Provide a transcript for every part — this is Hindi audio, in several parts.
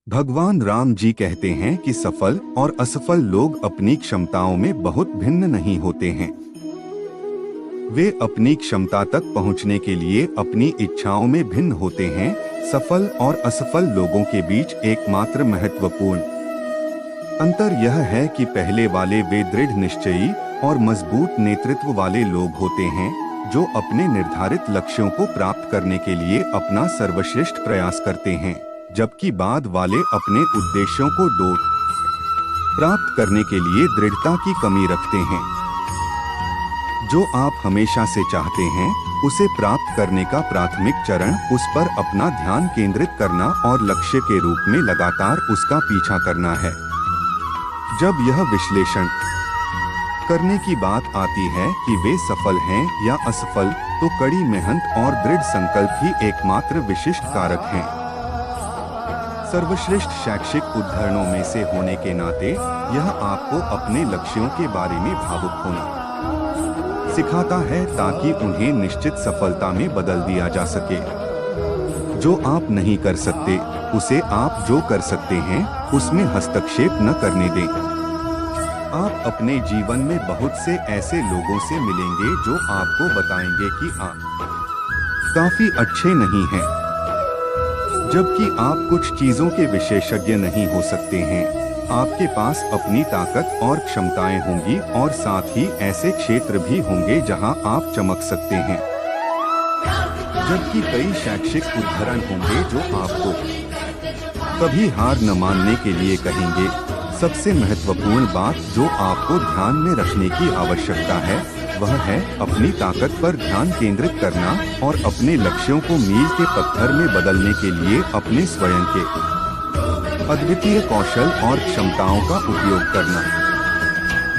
भगवान राम जी कहते हैं कि सफल और असफल लोग अपनी क्षमताओं में बहुत भिन्न नहीं होते हैं। वे अपनी क्षमता तक पहुंचने के लिए अपनी इच्छाओं में भिन्न होते हैं। सफल और असफल लोगों के बीच एकमात्र महत्वपूर्ण अंतर यह है कि पहले वाले वे दृढ़ निश्चयी और मजबूत नेतृत्व वाले लोग होते हैं, जो अपने निर्धारित लक्ष्यों को प्राप्त करने के लिए अपना सर्वश्रेष्ठ प्रयास करते हैं, जबकि बाद वाले अपने उद्देश्यों को प्राप्त करने के लिए दृढ़ता की कमी रखते हैं। जो आप हमेशा से चाहते हैं उसे प्राप्त करने का प्राथमिक चरण उस पर अपना ध्यान केंद्रित करना और लक्ष्य के रूप में लगातार उसका पीछा करना है। जब यह विश्लेषण करने की बात आती है कि वे सफल हैं या असफल, तो कड़ी मेहनत और दृढ़ संकल्प ही एकमात्र विशिष्ट कारक हैं। सर्वश्रेष्ठ शैक्षिक उदाहरणों में से होने के नाते यह आपको अपने लक्ष्यों के बारे में भावुक होना सिखाता है, ताकि उन्हें निश्चित सफलता में बदल दिया जा सके। जो आप नहीं कर सकते उसे आप जो कर सकते हैं उसमें हस्तक्षेप न करने दें। आप अपने जीवन में बहुत से ऐसे लोगों से मिलेंगे जो आपको बताएंगे कि आप काफी अच्छे नहीं हैं, जबकि आप कुछ चीजों के विशेषज्ञ नहीं हो सकते हैं। आपके पास अपनी ताकत और क्षमताएं होंगी और साथ ही ऐसे क्षेत्र भी होंगे जहां आप चमक सकते हैं, जबकि कई शैक्षिक उदाहरण होंगे जो आपको कभी हार न मानने के लिए कहेंगे। सबसे महत्वपूर्ण बात जो आपको ध्यान में रखने की आवश्यकता है वह है अपनी ताकत पर ध्यान केंद्रित करना और अपने लक्ष्यों को मील के पत्थर में बदलने के लिए अपने स्वयं के अद्वितीय कौशल और क्षमताओं का उपयोग करना।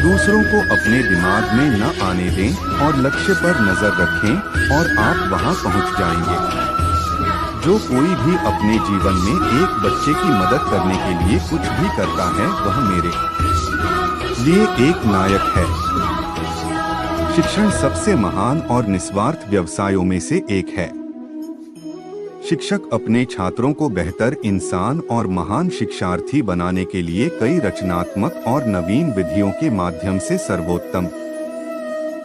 दूसरों को अपने दिमाग में न आने दें और लक्ष्य पर नजर रखें और आप वहां पहुंच जाएंगे। जो कोई भी अपने जीवन में एक बच्चे की मदद करने के लिए कुछ भी करता है वह मेरे लिए एक नायक है। शिक्षण सबसे महान और निस्वार्थ व्यवसायों में से एक है। शिक्षक अपने छात्रों को बेहतर इंसान और महान शिक्षार्थी बनाने के लिए कई रचनात्मक और नवीन विधियों के माध्यम से सर्वोत्तम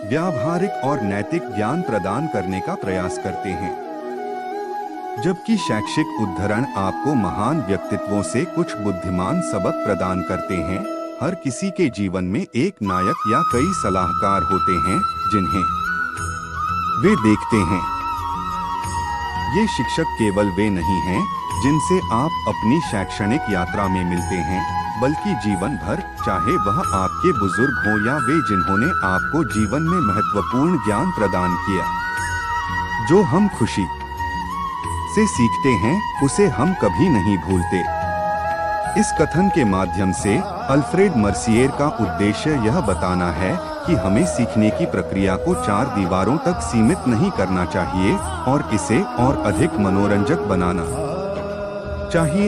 व्यावहारिक और नैतिक ज्ञान प्रदान करने का प्रयास करते हैं, जबकि शैक्षिक उदाहरण आपको महान व्यक्तित्वों से कुछ बुद्धिमान सबक प्रदान करते हैं। हर किसी के जीवन में एक नायक या कई सलाहकार होते हैं जिन्हें वे देखते हैं। ये शिक्षक केवल वे नहीं हैं जिनसे आप अपनी शैक्षणिक यात्रा में मिलते हैं, बल्कि जीवन भर, चाहे वह आपके बुजुर्ग हों या वे जिन्होंने आपको जीवन में महत्वपूर्ण ज्ञान प्रदान किया। जो हम खुशी से सीखते हैं उसे हम कभी नहीं भूलते। इस कथन के माध्यम से अल्फ्रेड मर्सियर का उद्देश्य यह बताना है कि हमें सीखने की प्रक्रिया को चार दीवारों तक सीमित नहीं करना चाहिए और इसे और अधिक मनोरंजक बनाना चाहिए।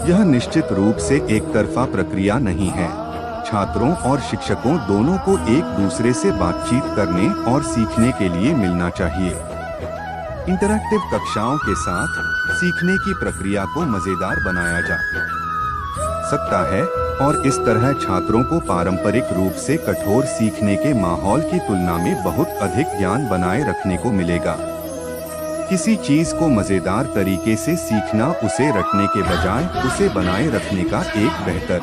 यह निश्चित रूप से एक तरफा प्रक्रिया नहीं है। छात्रों और शिक्षकों दोनों को एक दूसरे से बातचीत करने और सीखने के लिए मिलना चाहिए। इंटरैक्टिव कक्षाओं के साथ सीखने की प्रक्रिया को मजेदार बनाया जा सकता है और इस तरह छात्रों को पारंपरिक रूप से कठोर सीखने के माहौल की तुलना में बहुत अधिक ज्ञान बनाए रखने को मिलेगा। किसी चीज को मजेदार तरीके से सीखना उसे रटने के बजाय उसे बनाए रखने का एक बेहतर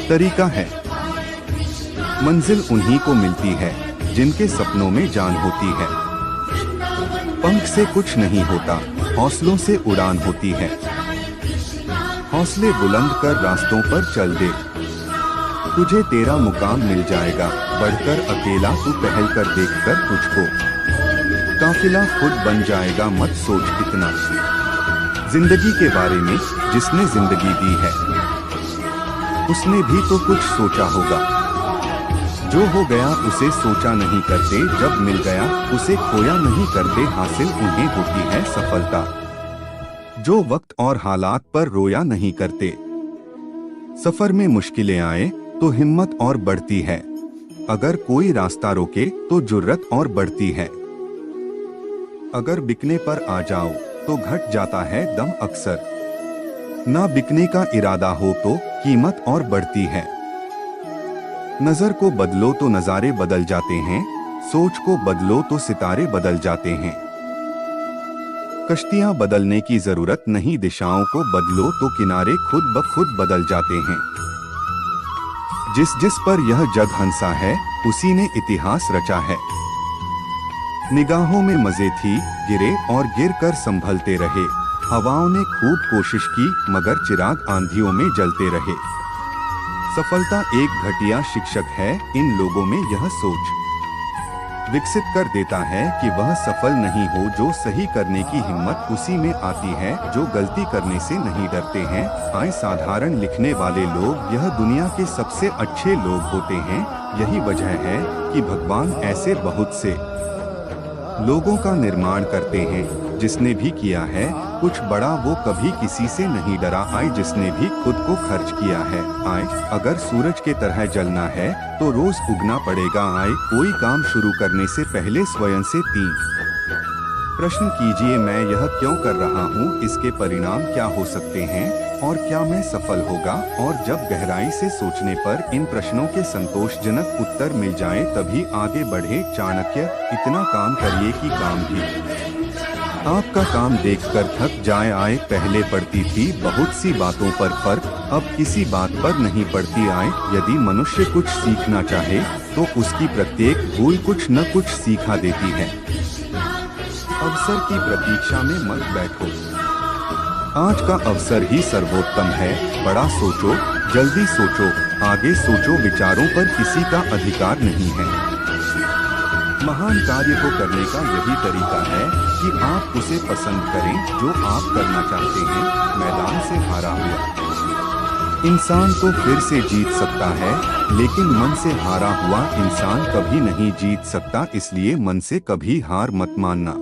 तरीका है। मंजिल उन्हीं को मिलती है जिनके सपनों में जान होती है। पंख से कुछ नहीं होता, हौसलों से उड़ान होती है। हौसले बुलंद कर रास्तों पर चल दे, तुझे तेरा मुकाम मिल जाएगा। बढ़कर अकेला तू पहल कर देखकर तुझको काफिला खुद बन जाएगा। मत सोच इतना जिंदगी के बारे में, जिसने जिंदगी दी है उसने भी तो कुछ सोचा होगा। जो हो गया उसे सोचा नहीं करते, जब मिल गया उसे खोया नहीं करते। हासिल उन्हें होती है सफलता जो वक्त और हालात पर रोया नहीं करते। सफर में मुश्किलें आए तो हिम्मत और बढ़ती है। अगर कोई रास्ता रोके तो जुर्रत और बढ़ती है। अगर बिकने पर आ जाओ तो घट जाता है दम अक्सर। ना बिकने का इरादा हो तो कीमत और बढ़ती है। नजर को बदलो तो नजारे बदल जाते हैं, सोच को बदलो तो सितारे बदल जाते हैं। कश्तियां बदलने की जरूरत नहीं, दिशाओं को बदलो तो किनारे खुद ब खुद बदल जाते हैं। जिस जिस पर यह जग हंसा है, उसी ने इतिहास रचा है। निगाहों में मजे थी, गिरे और गिर कर संभलते रहे। हवाओं ने खूब कोशिश की, मगर चिराग आंधियों में जलते रहे। सफलता एक घटिया शिक्षक है, इन लोगों में यह सोच विकसित कर देता है कि वह सफल नहीं हो। जो सही करने की हिम्मत उसी में आती है जो गलती करने से नहीं डरते हैं। आए साधारण लिखने वाले लोग यह दुनिया के सबसे अच्छे लोग होते हैं। यही वजह है कि भगवान ऐसे बहुत से लोगों का निर्माण करते हैं। जिसने भी किया है कुछ बड़ा, वो कभी किसी से नहीं डरा। आए जिसने भी खुद को खर्च किया है। आए अगर सूरज के तरह जलना है तो रोज उगना पड़ेगा। आए कोई काम शुरू करने से पहले स्वयं से 3 प्रश्न कीजिए, मैं यह क्यों कर रहा हूँ, इसके परिणाम क्या हो सकते हैं और क्या मैं सफल होगा। और जब गहराई से सोचने पर इन प्रश्नों के संतोषजनक उत्तर मिल जाए तभी आगे बढ़े। चाणक्य, इतना काम करिए कि काम भी आपका काम देखकर थक जाए। आए पहले पड़ती थी बहुत सी बातों पर फर्क, अब किसी बात पर नहीं पड़ती। आए यदि मनुष्य कुछ सीखना चाहे तो उसकी प्रत्येक भूल कुछ न कुछ सीखा देती है। अवसर की प्रतीक्षा में मत बैठो, आज का अवसर ही सर्वोत्तम है। बड़ा सोचो, जल्दी सोचो, आगे सोचो, विचारों पर किसी का अधिकार नहीं है। महान कार्य को करने का यही तरीका है कि आप उसे पसंद करें जो आप करना चाहते हैं। मैदान से हारा हुआ इंसान तो फिर से जीत सकता है, लेकिन मन से हारा हुआ इंसान कभी नहीं जीत सकता। इसलिए मन से कभी हार मत मानना।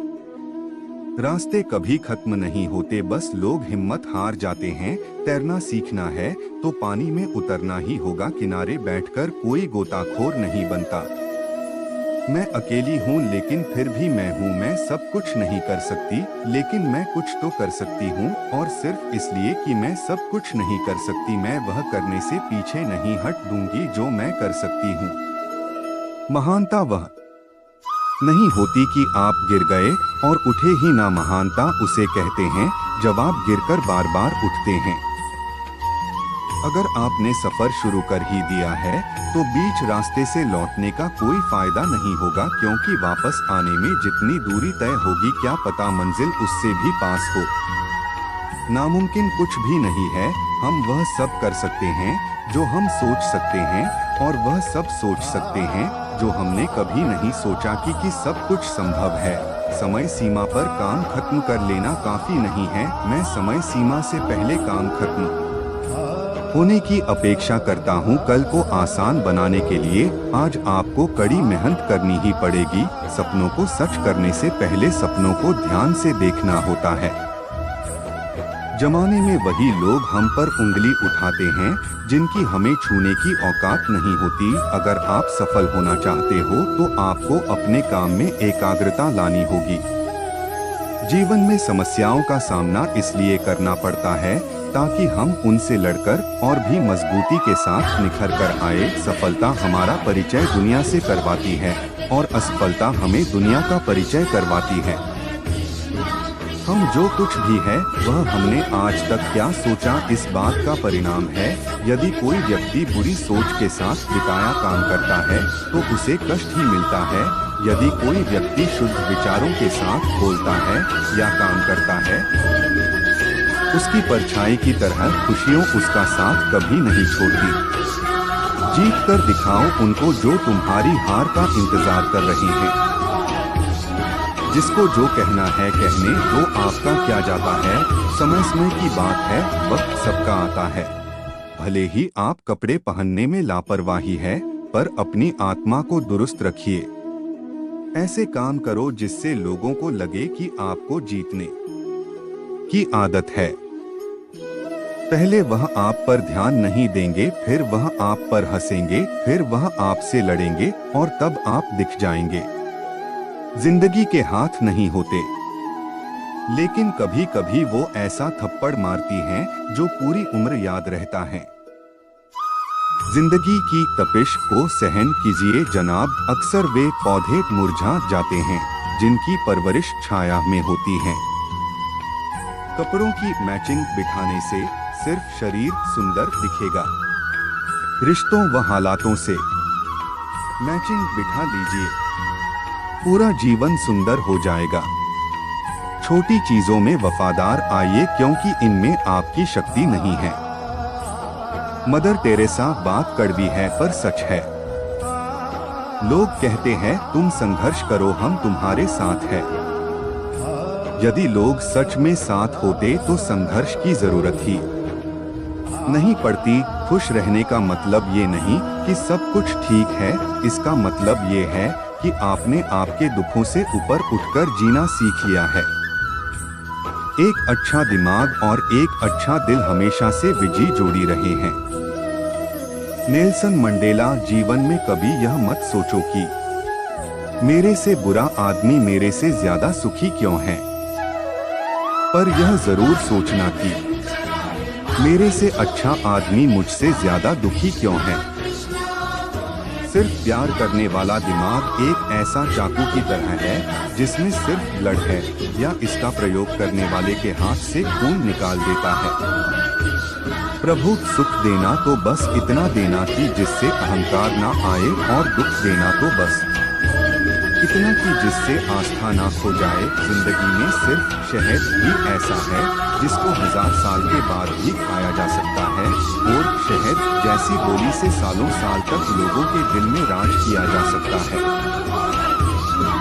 रास्ते कभी खत्म नहीं होते, बस लोग हिम्मत हार जाते हैं। तैरना सीखना है तो पानी में उतरना ही होगा, किनारे बैठकर कोई गोताखोर नहीं बनता। मैं अकेली हूँ लेकिन फिर भी मैं हूँ। मैं सब कुछ नहीं कर सकती, लेकिन मैं कुछ तो कर सकती हूँ। और सिर्फ इसलिए कि मैं सब कुछ नहीं कर सकती, मैं वह करने से पीछे नहीं हट दूंगी जो मैं कर सकती हूँ। महानता वह नहीं होती कि आप गिर गए और उठे ही ना, महानता उसे कहते हैं जब आप गिरकर बार बार उठते हैं। अगर आपने सफर शुरू कर ही दिया है तो बीच रास्ते से लौटने का कोई फायदा नहीं होगा, क्योंकि वापस आने में जितनी दूरी तय होगी क्या पता मंजिल उससे भी पास हो। नामुमकिन कुछ भी नहीं है, हम वह सब कर सकते हैं जो हम सोच सकते हैं, और वह सब सोच सकते हैं जो हमने कभी नहीं सोचा कि सब कुछ संभव है। समय सीमा पर काम खत्म कर लेना काफी नहीं है। मैं समय सीमा से पहले काम खत्म होने की अपेक्षा करता हूँ। कल को आसान बनाने के लिए आज आपको कड़ी मेहनत करनी ही पड़ेगी। सपनों को सच करने से पहले सपनों को ध्यान से देखना होता है। जमाने में वही लोग हम पर उंगली उठाते हैं जिनकी हमें छूने की औकात नहीं होती। अगर आप सफल होना चाहते हो तो आपको अपने काम में एकाग्रता लानी होगी। जीवन में समस्याओं का सामना इसलिए करना पड़ता है ताकि हम उनसे लड़कर और भी मजबूती के साथ निखर कर आए। सफलता हमारा परिचय दुनिया से करवाती है और असफलता हमें दुनिया का परिचय करवाती है। हम जो कुछ भी है वह हमने आज तक क्या सोचा इस बात का परिणाम है। यदि कोई व्यक्ति बुरी सोच के साथ बिताया काम करता है तो उसे कष्ट ही मिलता है। यदि कोई व्यक्ति शुद्ध विचारों के साथ बोलता है या काम करता है, उसकी परछाई की तरह खुशियों उसका साथ कभी नहीं छोड़ती। जीत कर दिखाओ उनको जो तुम्हारी हार का इंतजार कर रहे हैं। जिसको जो कहना है कहने दो, आपका क्या जाता है। समय समय की बात है, वक्त सबका आता है। भले ही आप कपड़े पहनने में लापरवाही है, पर अपनी आत्मा को दुरुस्त रखिए। ऐसे काम करो जिससे लोगों को लगे कि आपको जीतने की आदत है। पहले वह आप पर ध्यान नहीं देंगे, फिर वह आप पर हंसेंगे, फिर वह आपसे लड़ेंगे और तब आप दिख जाएंगे। जिंदगी के हाथ नहीं होते, लेकिन कभी कभी वो ऐसा थप्पड़ मारती हैं जो पूरी उम्र याद रहता है। जिंदगी की तपिश को सहन कीजिए जनाब, अक्सर वे पौधे मुरझा जाते हैं जिनकी परवरिश छाया में होती है। कपड़ों की मैचिंग बिठाने से सिर्फ शरीर सुंदर दिखेगा, रिश्तों व हालातों से मैचिंग बिठा लीजिए, पूरा जीवन सुंदर हो जाएगा। छोटी चीजों में वफादार आइए क्योंकि इनमें आपकी शक्ति नहीं है। मदर टेरेसा बात कड़वी है पर सच है। लोग कहते हैं तुम संघर्ष करो, हम तुम्हारे साथ हैं। यदि लोग सच में साथ होते तो संघर्ष की जरूरत ही नहीं पड़ती। खुश रहने का मतलब ये नहीं कि सब कुछ ठीक है, इसका मतलब ये है कि आपने आपके दुखों से ऊपर उठकर जीना सीख लिया है। एक अच्छा दिमाग और एक अच्छा दिल हमेशा से विजयी जोड़ी रहे हैं। Nelson Mandela. जीवन में कभी यह मत सोचो कि मेरे से बुरा आदमी मेरे से ज्यादा सुखी क्यों है, पर यह जरूर सोचना कि मेरे से अच्छा आदमी मुझसे ज्यादा दुखी क्यों है। सिर्फ प्यार करने वाला दिमाग एक ऐसा चाकू की तरह है जिसमें सिर्फ ब्लड है, या इसका प्रयोग करने वाले के हाथ से खून निकाल देता है। प्रभु सुख देना तो बस इतना देना कि जिससे अहंकार ना आए, और दुख देना तो बस इतना कि जिससे आस्था ना खो जाए। जिंदगी में सिर्फ शहद ही ऐसा है जिसको 1000 साल के बाद भी खाया जा सकता है, और शहद जैसी बोली से सालों साल तक लोगों के दिल में राज किया जा सकता है।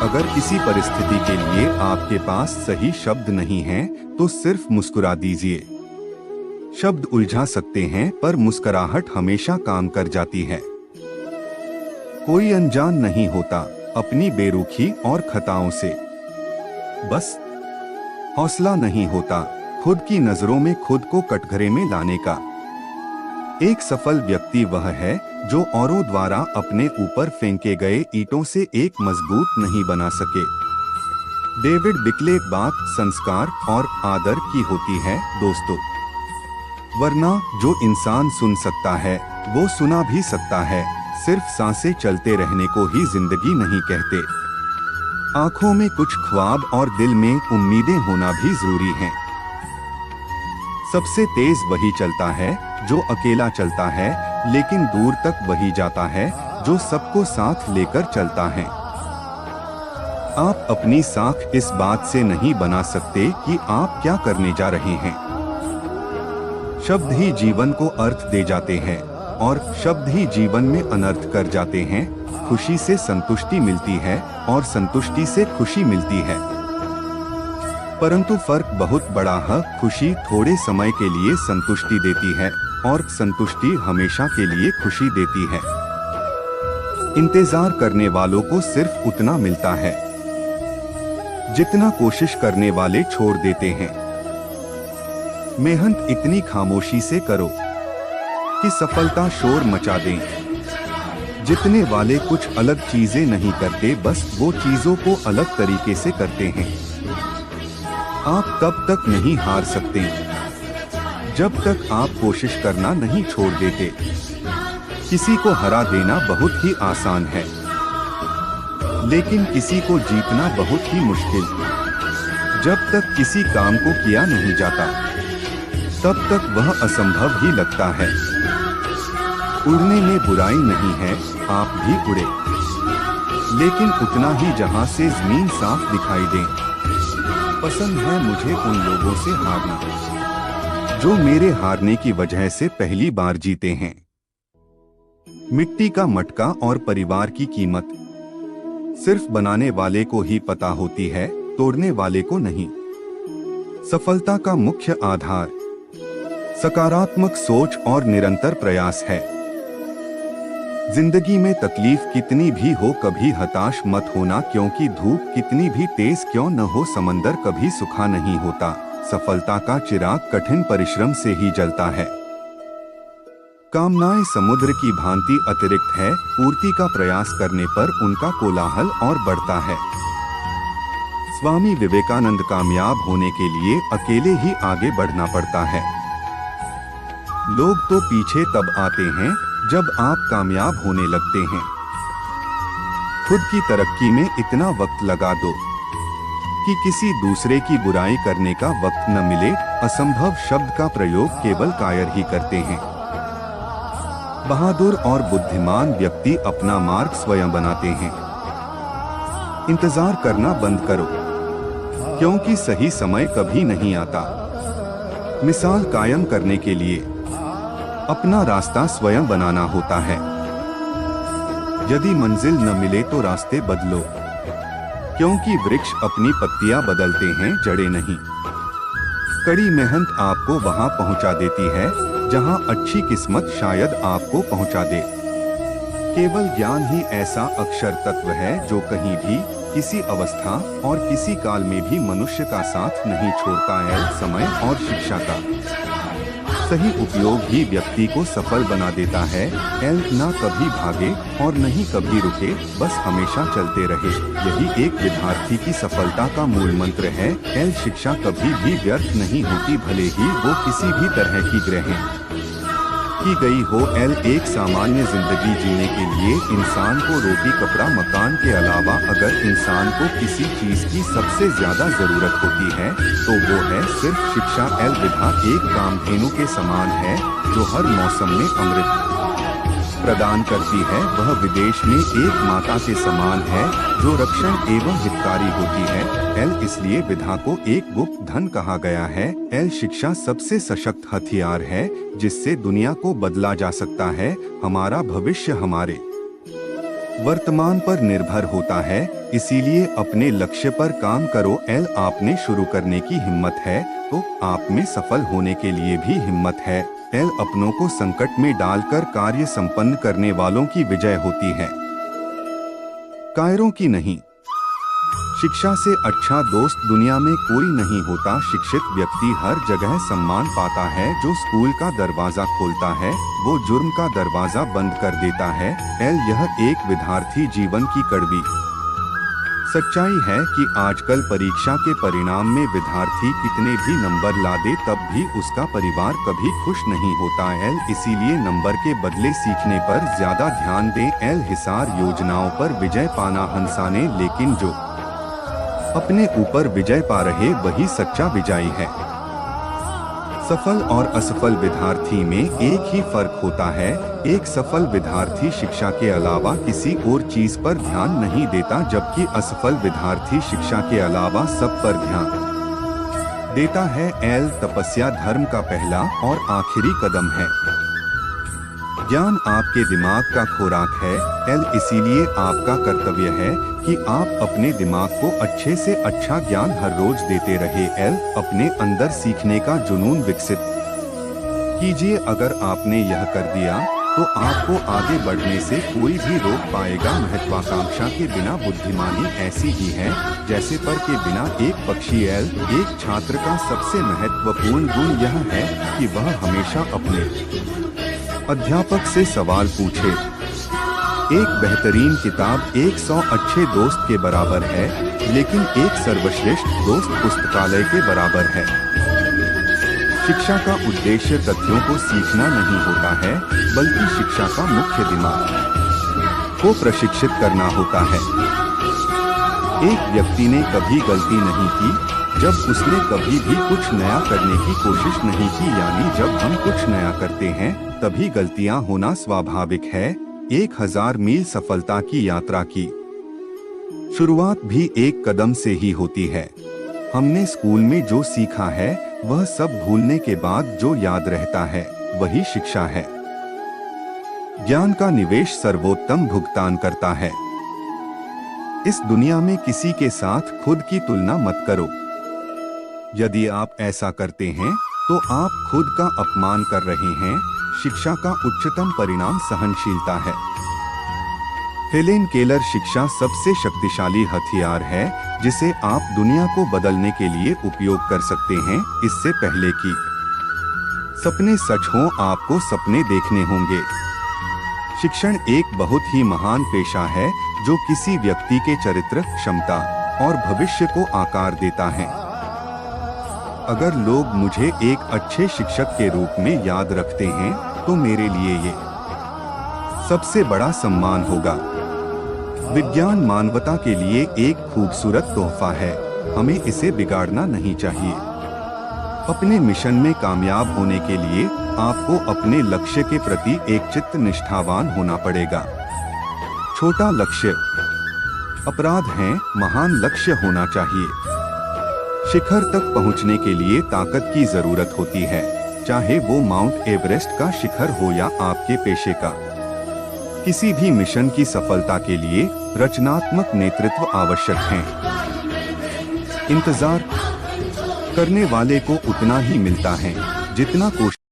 अगर किसी परिस्थिति के लिए आपके पास सही शब्द नहीं है तो सिर्फ मुस्कुरा दीजिए। शब्द उलझा सकते हैं पर मुस्कुराहट हमेशा काम कर जाती है। कोई अनजान नहीं होता अपनी बेरुखी और खताओं से, बस हौसला नहीं होता खुद की नजरों में खुद को कटघरे में लाने का। एक सफल व्यक्ति वह है जो औरों द्वारा अपने ऊपर फेंके गए ईंटों से एक मजबूत नहीं बना सके। डेविड बिकले। बात संस्कार और आदर की होती है दोस्तों, वरना जो इंसान सुन सकता है वो सुना भी सकता है। सिर्फ सांसें चलते रहने को ही जिंदगी नहीं कहते। आंखों में कुछ ख्वाब और दिल में उम्मीदें होना भी जरूरी है। सबसे तेज वही चलता है जो अकेला चलता है, लेकिन दूर तक वही जाता है जो सबको साथ लेकर चलता है। आप अपनी साख इस बात से नहीं बना सकते कि आप क्या करने जा रहे हैं। शब्द ही जीवन को अर्थ दे जाते हैं और शब्द ही जीवन में अनर्थ कर जाते हैं। खुशी से संतुष्टि मिलती है और संतुष्टि से खुशी मिलती है, परंतु फर्क बहुत बड़ा है। खुशी थोड़े समय के लिए संतुष्टि देती है और संतुष्टि हमेशा के लिए खुशी देती है। इंतजार करने वालों को सिर्फ उतना मिलता है जितना कोशिश करने वाले छोड़ देते हैं। मेहनत इतनी खामोशी से करो कि सफलता शोर मचा दें। जितने वाले कुछ अलग चीजें नहीं करते, बस वो चीजों को अलग तरीके से करते हैं। आप तब तक नहीं हार सकते जब तक आप कोशिश करना नहीं छोड़ देते। किसी को हरा देना बहुत ही आसान है, लेकिन किसी को जीतना बहुत ही मुश्किल। जब तक किसी काम को किया नहीं जाता तब तक वह असंभव ही लगता है। उड़ने में बुराई नहीं है, आप भी उड़े, लेकिन उतना ही जहां से जमीन साफ दिखाई दे। पसंद है मुझे उन लोगों से हारना जो मेरे हारने की वजह से पहली बार जीते हैं। मिट्टी का मटका और परिवार की कीमत सिर्फ बनाने वाले को ही पता होती है, तोड़ने वाले को नहीं। सफलता का मुख्य आधार सकारात्मक सोच और निरंतर प्रयास है। जिंदगी में तकलीफ कितनी भी हो कभी हताश मत होना, क्योंकि धूप कितनी भी तेज क्यों न हो समंदर कभी सूखा नहीं होता। सफलता का चिराग कठिन परिश्रम से ही जलता है। कामनाएं समुद्र की भांति अतिरिक्त है, पूर्ति का प्रयास करने पर उनका कोलाहल और बढ़ता है। स्वामी विवेकानंद कामयाब होने के लिए अकेले ही आगे बढ़ना पड़ता है। लोग तो पीछे तब आते हैं जब आप कामयाब होने लगते हैं। खुद की तरक्की में इतना वक्त लगा दो कि किसी दूसरे की बुराई करने का वक्त न मिले। असंभव शब्द का प्रयोग केवल कायर ही करते हैं। बहादुर और बुद्धिमान व्यक्ति अपना मार्ग स्वयं बनाते हैं। इंतजार करना बंद करो, क्योंकि सही समय कभी नहीं आता। मिसाल कायम करने के लिए अपना रास्ता स्वयं बनाना होता है। यदि मंजिल न मिले तो रास्ते बदलो, क्योंकि वृक्ष अपनी पत्तियां बदलते हैं, जड़ें नहीं। कड़ी मेहनत आपको वहां पहुंचा देती है जहां अच्छी किस्मत शायद आपको पहुंचा दे। केवल ज्ञान ही ऐसा अक्षर तत्व है जो कहीं भी, किसी अवस्था और किसी काल में भी मनुष्य का साथ नहीं छोड़ता है। समय और शिक्षा का सही उपयोग ही व्यक्ति को सफल बना देता है। ना कभी भागे और नहीं कभी रुके, बस हमेशा चलते रहे। यही एक विद्यार्थी की सफलता का मूल मंत्र है। शिक्षा कभी भी व्यर्थ नहीं होती, भले ही वो किसी भी तरह की ग्रहण की गई हो। एक सामान्य जिंदगी जीने के लिए इंसान को रोटी कपड़ा मकान के अलावा अगर इंसान को किसी चीज की सबसे ज्यादा जरूरत होती है तो वो है सिर्फ शिक्षा। विद्या एक कामधेनु के समान है जो हर मौसम में अमृत प्रदान करती है। वह विदेश में एक माता के समान है जो रक्षण एवं हितकारी होती है। इसलिए विद्या को एक गुप्त धन कहा गया है। शिक्षा सबसे सशक्त हथियार है जिससे दुनिया को बदला जा सकता है। हमारा भविष्य हमारे वर्तमान पर निर्भर होता है, इसीलिए अपने लक्ष्य पर काम करो। आपने शुरू करने की हिम्मत है तो आप में सफल होने के लिए भी हिम्मत है। अपनों को संकट में डालकर कार्य संपन्न करने वालों की विजय होती है, कायरों की नहीं। शिक्षा से अच्छा दोस्त दुनिया में कोई नहीं होता। शिक्षित व्यक्ति हर जगह सम्मान पाता है। जो स्कूल का दरवाजा खोलता है वो जुर्म का दरवाजा बंद कर देता है। यह एक विद्यार्थी जीवन की कड़वी सच्चाई है कि आजकल परीक्षा के परिणाम में विद्यार्थी कितने भी नंबर ला दे तब भी उसका परिवार कभी खुश नहीं होता है। इसीलिए नंबर के बदले सीखने पर ज्यादा ध्यान दें। हिसार योजनाओं पर विजय पाना हंसाने, लेकिन जो अपने ऊपर विजय पा रहे वही सच्चा विजयी है। सफल और असफल विद्यार्थी में एक ही फर्क होता है। एक सफल विद्यार्थी शिक्षा के अलावा किसी और चीज पर ध्यान नहीं देता, जबकि असफल विद्यार्थी शिक्षा के अलावा सब पर ध्यान देता है। तपस्या धर्म का पहला और आखिरी कदम है। ज्ञान आपके दिमाग का खुराक है। इसीलिए आपका कर्तव्य है कि आप अपने दिमाग को अच्छे से अच्छा ज्ञान हर रोज देते रहे। अपने अंदर सीखने का जुनून विकसित कीजिए। अगर आपने यह कर दिया तो आपको आगे बढ़ने से कोई भी रोक पाएगा। महत्वाकांक्षा के बिना बुद्धिमानी ऐसी ही है जैसे पर के बिना एक पक्षी। एक छात्र का सबसे महत्वपूर्ण गुण यह है कि वह हमेशा अपने अध्यापक से सवाल पूछे। एक बेहतरीन किताब 100 अच्छे दोस्त के बराबर है, लेकिन एक सर्वश्रेष्ठ दोस्त पुस्तकालय के बराबर है। शिक्षा का उद्देश्य तथ्यों को सीखना नहीं होता है, बल्कि शिक्षा का मुख्य दिमाग को प्रशिक्षित करना होता है। एक व्यक्ति ने कभी गलती नहीं की जब उसने कभी भी कुछ नया करने की कोशिश नहीं की। यानी जब हम कुछ नया करते हैं तभी गलतियां होना स्वाभाविक है। 1000 मील सफलता की यात्रा की शुरुआत भी एक कदम से ही होती है। हमने स्कूल में जो सीखा है वह सब भूलने के बाद जो याद रहता है वही शिक्षा है। ज्ञान का निवेश सर्वोत्तम भुगतान करता है। इस दुनिया में किसी के साथ खुद की तुलना मत करो। यदि आप ऐसा करते हैं तो आप खुद का अपमान कर रहे हैं। शिक्षा का उच्चतम परिणाम सहनशीलता है। हेलेन केलर शिक्षा सबसे शक्तिशाली हथियार है जिसे आप दुनिया को बदलने के लिए उपयोग कर सकते हैं। इससे पहले कि सपने सच हों, आपको सपने देखने होंगे। शिक्षण एक बहुत ही महान पेशा है जो किसी व्यक्ति के चरित्र, क्षमता, और भविष्य को आकार देता है। अगर लोग मुझे एक अच्छे शिक्षक के रूप में याद रखते हैं तो मेरे लिए ये सबसे बड़ा सम्मान होगा। विज्ञान मानवता के लिए एक खूबसूरत तोहफा है, हमें इसे बिगाड़ना नहीं चाहिए। अपने मिशन में कामयाब होने के लिए आपको अपने लक्ष्य के प्रति एकचित्त निष्ठावान होना पड़ेगा। छोटा लक्ष्य अपराध है, महान लक्ष्य होना चाहिए। शिखर तक पहुंचने के लिए ताकत की जरूरत होती है, चाहे वो माउंट एवरेस्ट का शिखर हो या आपके पेशे का। किसी भी मिशन की सफलता के लिए रचनात्मक नेतृत्व आवश्यक है। इंतजार करने वाले को उतना ही मिलता है जितना कोशिश